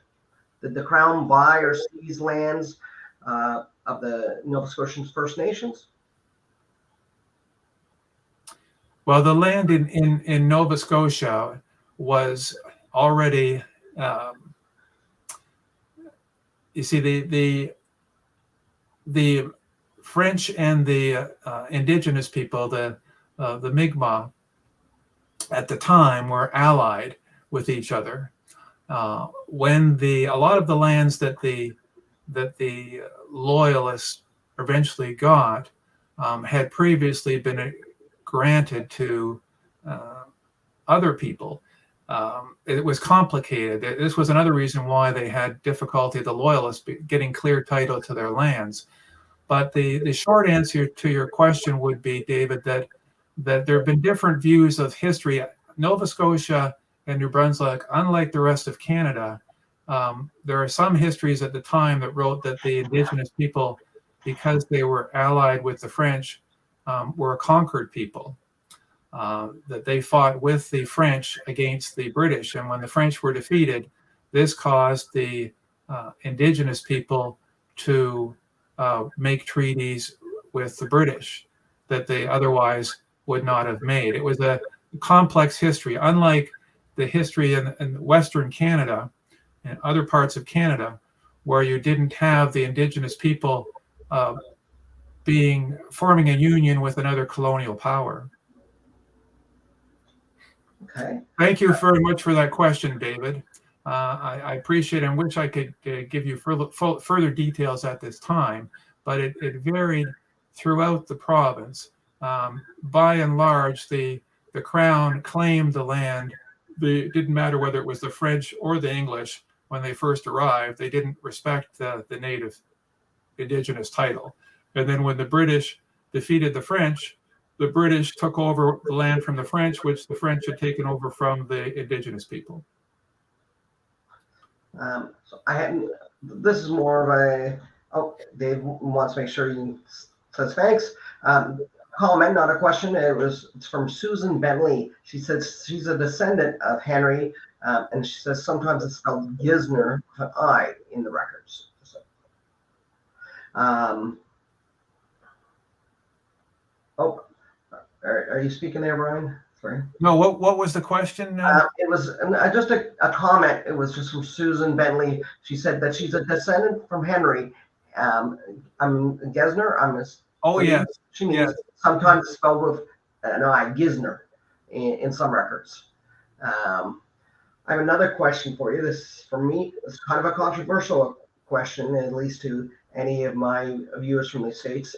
Did the Crown buy or seize lands of the Nova Scotian First Nations? Well, the land in Nova Scotia was already, you see, the French and the Indigenous people, the Mi'kmaq, at the time were allied with each other. When a lot of the lands that the Loyalists eventually got had previously been granted to other people. It was complicated. This was another reason why they had difficulty, the Loyalists, getting clear title to their lands. But the short answer to your question would be, David, that there have been different views of history. Nova Scotia and New Brunswick, unlike the rest of Canada, There are some histories at the time that wrote that the indigenous people, because they were allied with the French, were a conquered people, that they fought with the French against the British. And when the French were defeated, this caused the indigenous people to make treaties with the British that they otherwise would not have made. It was a complex history, unlike the history in Western Canada and other parts of Canada, where you didn't have the indigenous people forming a union with another colonial power. Okay. Thank you very much for that question, David. I appreciate it and wish I could give you further details at this time, but it varied throughout the province. By and large, the Crown claimed the land. It didn't matter whether it was the French or the English when they first arrived. They didn't respect the native indigenous title. And then when the British defeated the French, the British took over the land from the French, which the French had taken over from the indigenous people. So this is more of Dave wants to make sure he says thanks. Comment, not a question. It's from Susan Bentley. She says she's a descendant of Henry, and she says sometimes it's spelled Gisner with an I in the records. So, are you speaking there, Brian? Sorry. No, what was the question? It was just a comment. It was just from Susan Bentley. She said that she's a descendant from Henry. I'm Gesner. Oh, yes. She means sometimes spelled with an I, Gisner, in some records. I have another question for you. This, for me, is kind of a controversial question, at least to any of my viewers from the States.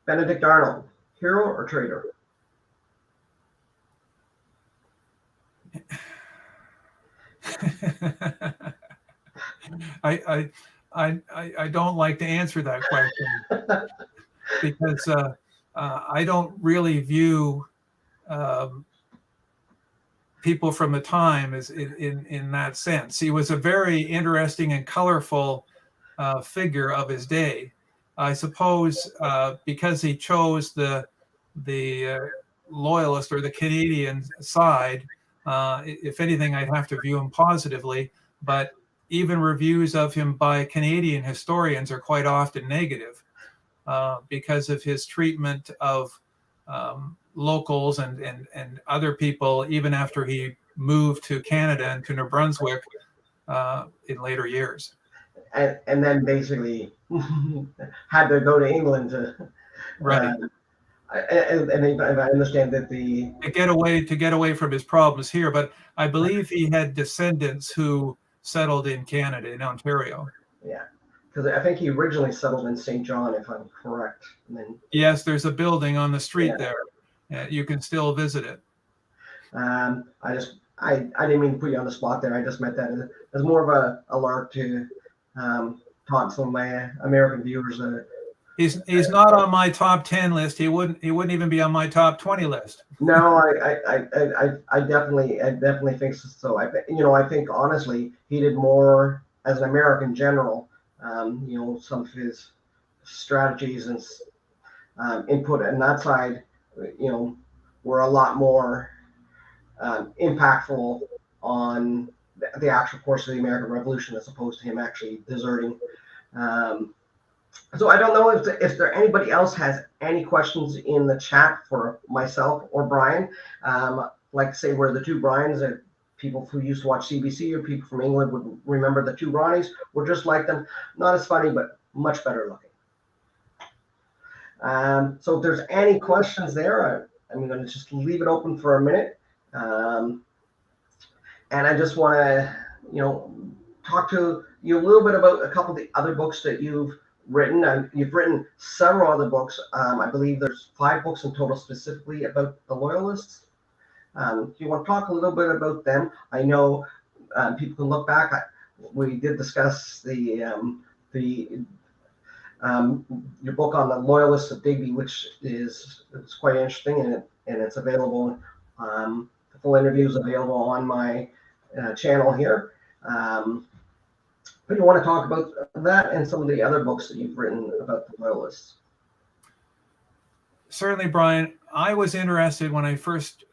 Benedict Arnold, hero or traitor? I don't like to answer that question because I don't really view people from the time as in that sense. He was a very interesting and colorful figure of his day. I suppose because he chose the Loyalist or the Canadian side, if anything, I'd have to view him positively. But even reviews of him by Canadian historians are quite often negative because of his treatment of locals and other people, even after he moved to Canada and to New Brunswick in later years. And then basically had to go to England to right. And I understand that to get away from his problems here, but I believe he had descendants who settled in Canada, in Ontario. Yeah, because I think he originally settled in St. John, if I'm correct. And then, yes, there's a building on the street there. You can still visit it. I didn't mean to put you on the spot there. I just meant that as more of a lark to taunt some of my American viewers. He's not on my top 10 list. He wouldn't even be on my top 20 list. No, I definitely think so. I think honestly he did more as an American general. Some of his strategies and input on that side, were a lot more impactful on the actual course of the American Revolution as opposed to him actually deserting. So I don't know if there anybody else has any questions in the chat for myself or Brian. Like to say we're the two Brians, that people who used to watch CBC or people from England would remember the two Ronnies. We're just like them, not as funny, but much better looking. So if there's any questions there, I'm going to just leave it open for a minute. And I just want to, talk to you a little bit about a couple of the other books that you've written. You've written several other books. I believe there's 5 books in total specifically about the Loyalists. Do you want to talk a little bit about them? I know people can look back. We did discuss your book on the Loyalists of Digby, which is quite interesting, and it's available. The full interview is available on my channel here. But you want to talk about that and some of the other books that you've written about the Loyalists. Certainly, Brian. I was interested when I first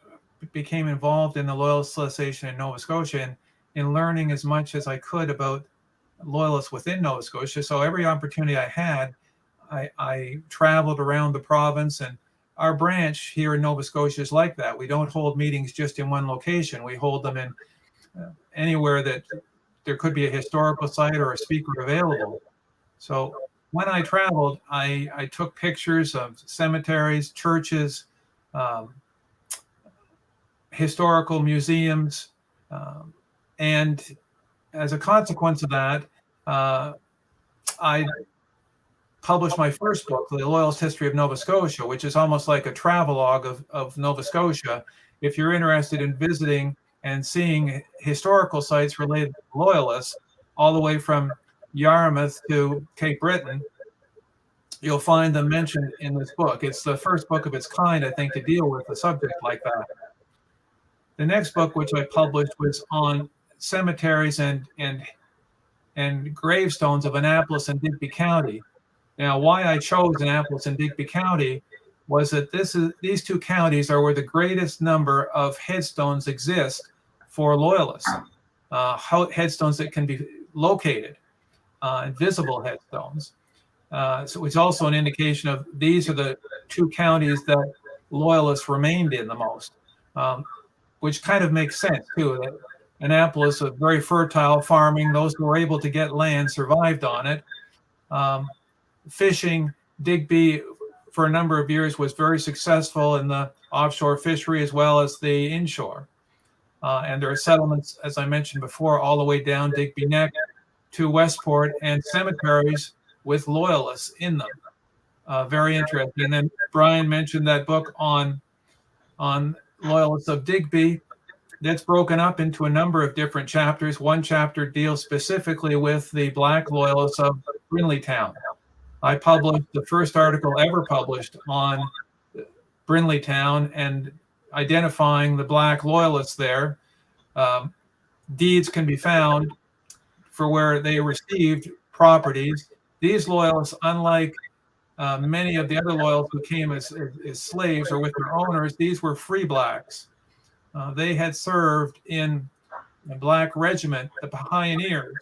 became involved in the Loyalist Association in Nova Scotia in learning as much as I could about Loyalists within Nova Scotia. So every opportunity I had, I traveled around the province, and our branch here in Nova Scotia is like that. We don't hold meetings just in one location. We hold them in anywhere that there could be a historical site or a speaker available. So when I traveled, I took pictures of cemeteries, churches, historical museums, and as a consequence of that, I published my first book, The Loyalist History of Nova Scotia, which is almost like a travelogue of Nova Scotia. If you're interested in visiting and seeing historical sites related to Loyalists, all the way from Yarmouth to Cape Breton, you'll find them mentioned in this book. It's the first book of its kind, I think, to deal with a subject like that. The next book, which I published, was on cemeteries and gravestones of Annapolis and Digby County. Now, why I chose Annapolis and Digby County was that these two counties are where the greatest number of headstones exist for Loyalists, headstones that can be located, visible headstones. So it's also an indication of these are the two counties that Loyalists remained in the most, which kind of makes sense too. That Annapolis, a very fertile farming, those who were able to get land survived on it. Fishing, Digby for a number of years was very successful in the offshore fishery as well as the inshore. And there are settlements, as I mentioned before, all the way down Digby Neck to Westport, and cemeteries with Loyalists in them. Very interesting. And then Brian mentioned that book on Loyalists of Digby. That's broken up into a number of different chapters. One chapter deals specifically with the Black Loyalists of Brinleytown. I published the first article ever published on Brinleytown and identifying the Black Loyalists there. Deeds can be found for where they received properties. These Loyalists, unlike many of the other Loyalists who came as slaves or with their owners, these were free Blacks. They had served in a Black regiment, the Pioneers,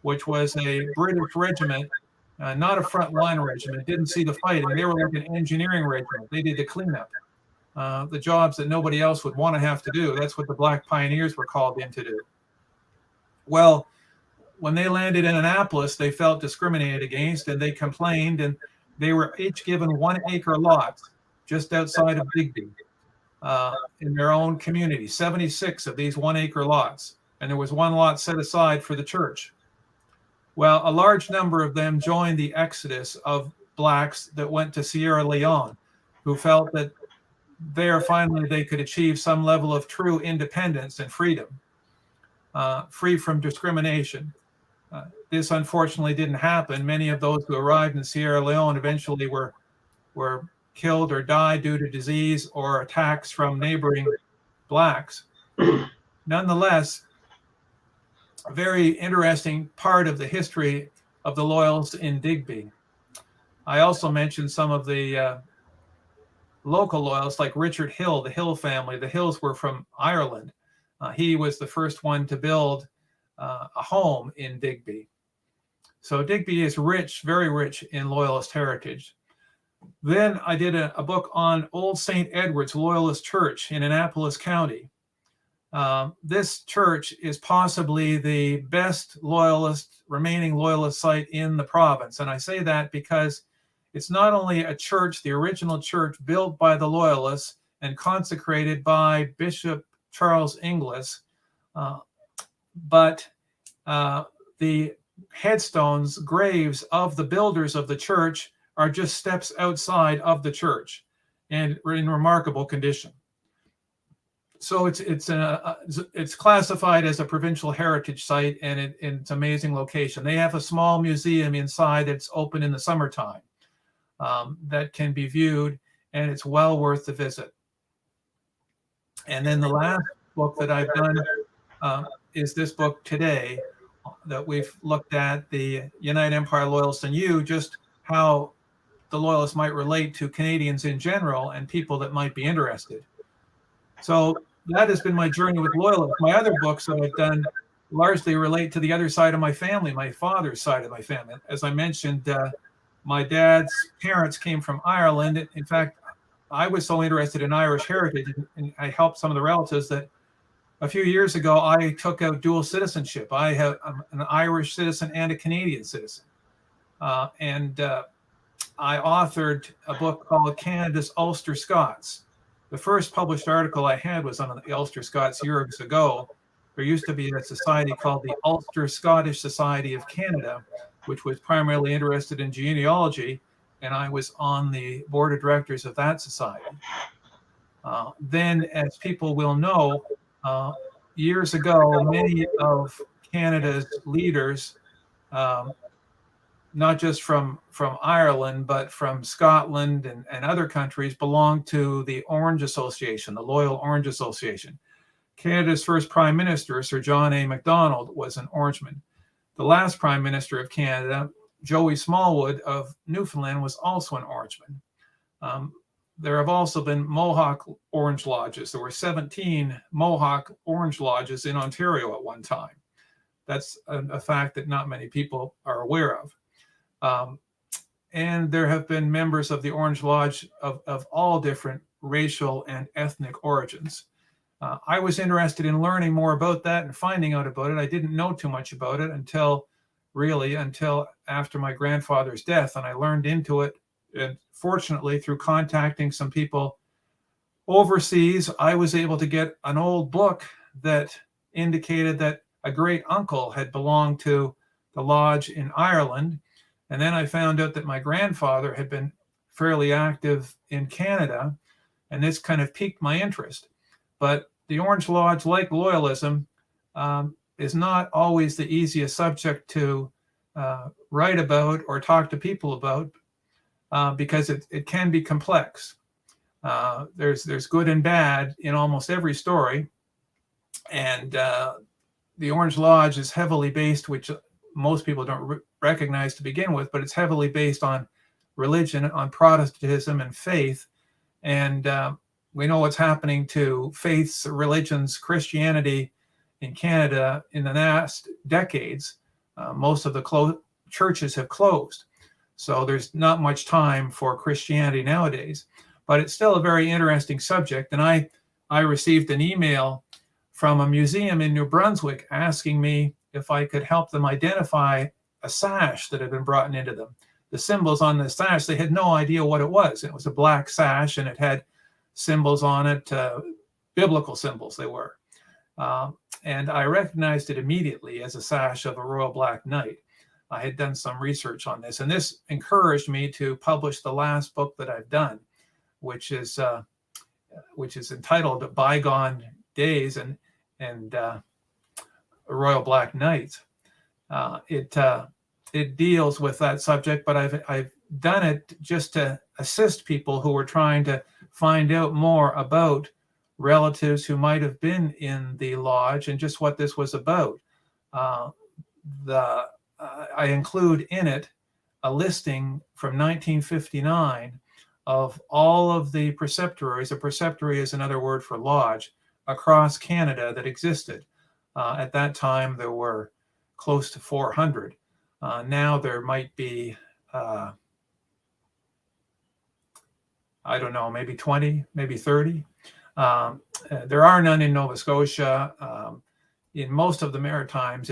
which was a British regiment, not a frontline regiment, didn't see the fighting. They were like an engineering regiment. They did the cleanup, the jobs that nobody else would want to have to do. That's what the Black Pioneers were called in to do. Well, when they landed in Annapolis, they felt discriminated against, and they complained, and they were each given 1 acre lots just outside of Digby in their own community, 76 of these 1 acre lots. And there was one lot set aside for the church. Well, a large number of them joined the exodus of Blacks that went to Sierra Leone, who felt that there finally they could achieve some level of true independence and freedom, free from discrimination. This unfortunately didn't happen. Many of those who arrived in Sierra Leone eventually were killed or died due to disease or attacks from neighboring Blacks. Nonetheless, a very interesting part of the history of the Loyalists in Digby. I also mentioned some of the local Loyalists like Richard Hill, the Hill family. The Hills were from Ireland. He was the first one to build a home in Digby. So Digby is rich, very rich in Loyalist heritage. Then I did a book on Old St. Edward's Loyalist Church in Annapolis County. This church is possibly the best remaining Loyalist site in the province. And I say that because it's not only a church, the original church built by the Loyalists and consecrated by Bishop Charles Inglis, but the headstones, graves of the builders of the church are just steps outside of the church and in remarkable condition. So it's classified as a provincial heritage site, and it's an amazing location. They have a small museum inside that's open in the summertime that can be viewed, and it's well worth the visit. And then the last book that I've done is this book today that we've looked at, the United Empire Loyalists and You, just how the Loyalists might relate to Canadians in general and people that might be interested. So that has been my journey with Loyalists. My other books that I've done largely relate to the other side of my family, my father's side of my family. As I mentioned, my dad's parents came from Ireland. In fact, I was so interested in Irish heritage, and I helped some of the relatives that a few years ago, I took out dual citizenship. I'm an Irish citizen and a Canadian citizen. And I authored a book called Canada's Ulster Scots. The first published article I had was on the Ulster Scots years ago. There used to be a society called the Ulster Scottish Society of Canada, which was primarily interested in genealogy, and I was on the board of directors of that society. Then, as people will know, years ago, many of Canada's leaders, not just from Ireland, but from Scotland and other countries, belonged to the Orange Association, the Loyal Orange Association. Canada's first Prime Minister, Sir John A. Macdonald, was an Orangeman. The last Prime Minister of Canada, Joey Smallwood of Newfoundland, was also an Orangeman. There have also been Mohawk Orange Lodges. There were 17 Mohawk Orange Lodges in Ontario at one time. That's a fact that not many people are aware of. And there have been members of the Orange Lodge of all different racial and ethnic origins. I was interested in learning more about that and finding out about it. I didn't know too much about it until after my grandfather's death, and I learned into it. And fortunately, through contacting some people overseas, I was able to get an old book that indicated that a great uncle had belonged to the lodge in Ireland. And then I found out that my grandfather had been fairly active in Canada, and this kind of piqued my interest. But the Orange Lodge, like Loyalism, is not always the easiest subject to write about or talk to people about, because it can be complex. There's good and bad in almost every story. And the Orange Lodge is heavily based, which most people don't recognize to begin with, but it's heavily based on religion, on Protestantism and faith. And we know what's happening to faiths, religions, Christianity in Canada in the last decades. Most of the churches have closed. So there's not much time for Christianity nowadays, but it's still a very interesting subject. And I received an email from a museum in New Brunswick asking me if I could help them identify a sash that had been brought into them. The symbols on the sash, they had no idea what it was. It was a black sash, and it had symbols on it, biblical symbols they were. And I recognized it immediately as a sash of a Royal Black Knight. I had done some research on this, and this encouraged me to publish the last book that I've done, which is entitled Bygone Days and Royal Black Knights. It deals with that subject, but I've done it just to assist people who were trying to find out more about relatives who might have been in the lodge and just what this was about. I include in it a listing from 1959 of all of the preceptories. A preceptory is another word for lodge across Canada that existed. At that time, there were close to 400. Now there might be, I don't know, maybe 20, maybe 30. There are none in Nova Scotia. In most of the Maritimes,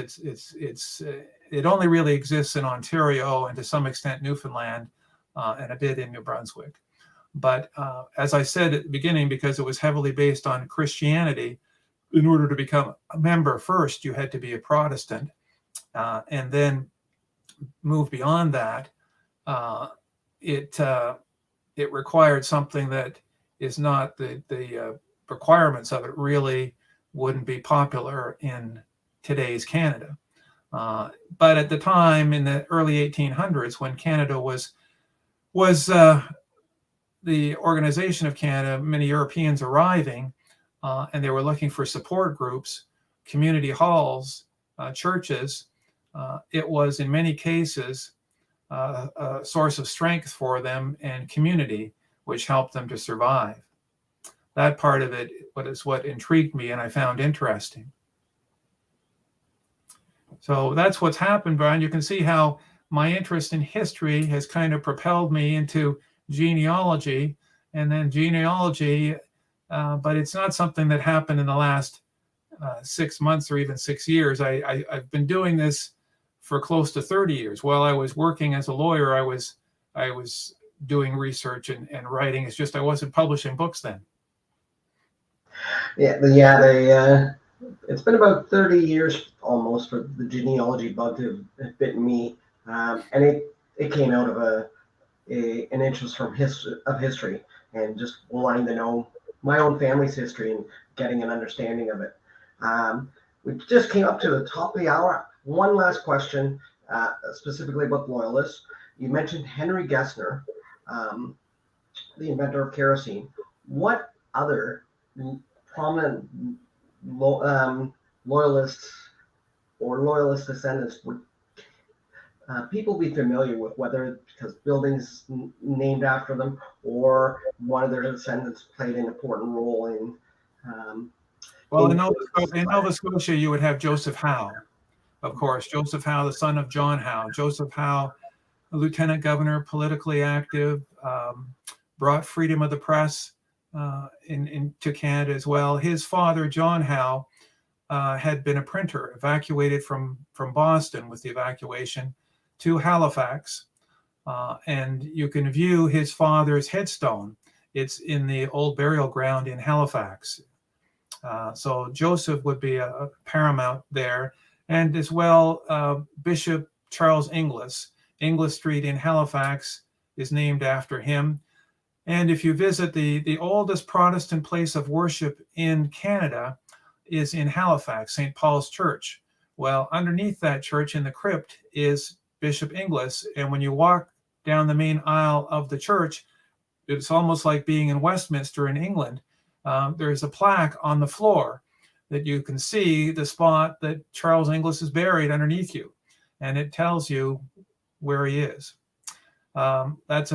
it only really exists in Ontario and to some extent Newfoundland, and a bit in New Brunswick. But as I said at the beginning, because it was heavily based on Christianity, in order to become a member first, you had to be a Protestant, and then move beyond that. It required something that is not the requirements of it really wouldn't be popular in today's Canada. But at the time, in the early 1800s, when Canada was the organization of Canada, many Europeans arriving, and they were looking for support groups, community halls, churches, it was in many cases a source of strength for them and community, which helped them to survive. That part of it is what intrigued me and I found interesting. So that's what's happened, Brian. You can see how my interest in history has kind of propelled me into genealogy, and then genealogy, but it's not something that happened in the last 6 months or even 6 years. I've been doing this for close to 30 years. While I was working as a lawyer, I was doing research and writing. It's just I wasn't publishing books then. It's been about 30 years almost for the genealogy bug to have bitten me, and it came out of an interest from history and just wanting to know my own family's history and getting an understanding of it. We just came up to the top of the hour. One last question, specifically about Loyalists. You mentioned Henry Gessner, the inventor of kerosene. What other prominent Loyalists or Loyalist descendants would people be familiar with, whether because buildings named after them or one of their descendants played an important role in? Well, in Nova Scotia, you would have Joseph Howe, of course. Joseph Howe, the son of John Howe. Joseph Howe, a lieutenant governor, politically active, brought freedom of the press into Canada as well. His father, John Howe, had been a printer, evacuated from Boston with the evacuation to Halifax. And you can view his father's headstone. It's in the old burial ground in Halifax. So Joseph would be a paramount there. And as well, Bishop Charles Inglis. Inglis Street in Halifax is named after him. And if you visit the oldest Protestant place of worship in Canada is in Halifax, St. Paul's Church. Well, underneath that church in the crypt is Bishop Inglis. And when you walk down the main aisle of the church, it's almost like being in Westminster in England. There's a plaque on the floor that you can see the spot that Charles Inglis is buried underneath you. And it tells you where he is. That's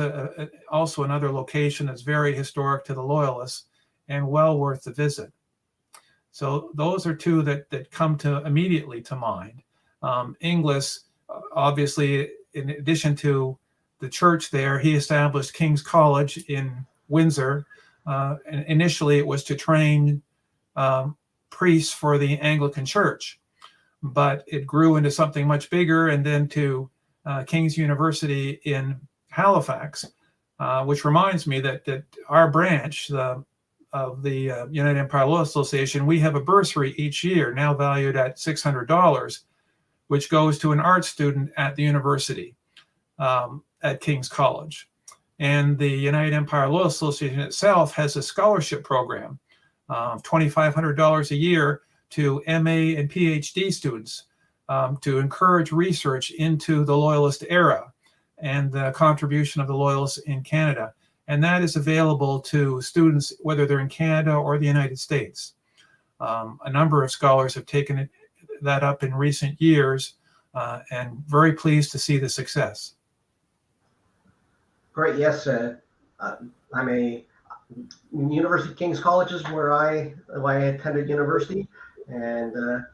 also another location that's very historic to the Loyalists and well worth the visit. So those are two that come immediately to mind. Inglis, obviously, in addition to the church there, he established King's College in Windsor. And initially, it was to train priests for the Anglican Church, but it grew into something much bigger, and then to King's University in Halifax, which reminds me that our branch of the United Empire Loyalists Association, we have a bursary each year, now valued at $600, which goes to an art student at the university at King's College. And the United Empire Loyalists Association itself has a scholarship program, $2,500 a year to MA and PhD students to encourage research into the Loyalist era and the contribution of the Loyalists in Canada. And that is available to students, whether they're in Canada or the United States. A number of scholars have taken that up in recent years, and very pleased to see the success. Great. Yes, I'm a University of King's College is where I attended university, and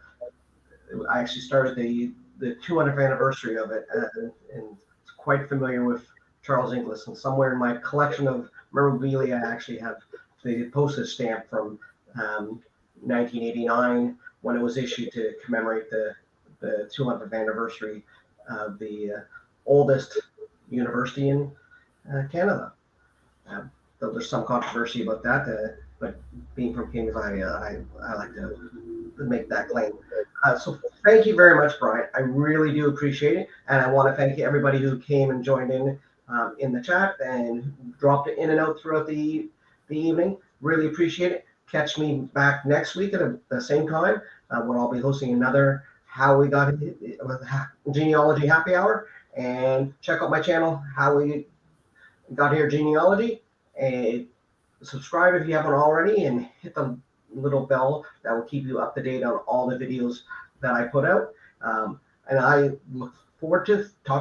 I actually started the 200th anniversary of it, and quite familiar with Charles Inglis. And somewhere in my collection of memorabilia, I actually have the postage stamp from 1989 when it was issued to commemorate the 200th anniversary of the oldest university in Canada. Though there's some controversy about that, but being from Kings, I like to make that claim. So thank you very much, Brian. I really do appreciate it, and I want to thank everybody who came and joined in the chat and dropped it in and out throughout the evening. Really appreciate it. Catch me back next week at the same time when I'll be hosting another How We Got Genealogy Happy Hour, and check out my channel, How We Got Here Genealogy, and subscribe if you haven't already, and hit the little bell that will keep you up to date on all the videos that I put out. And I look forward to talking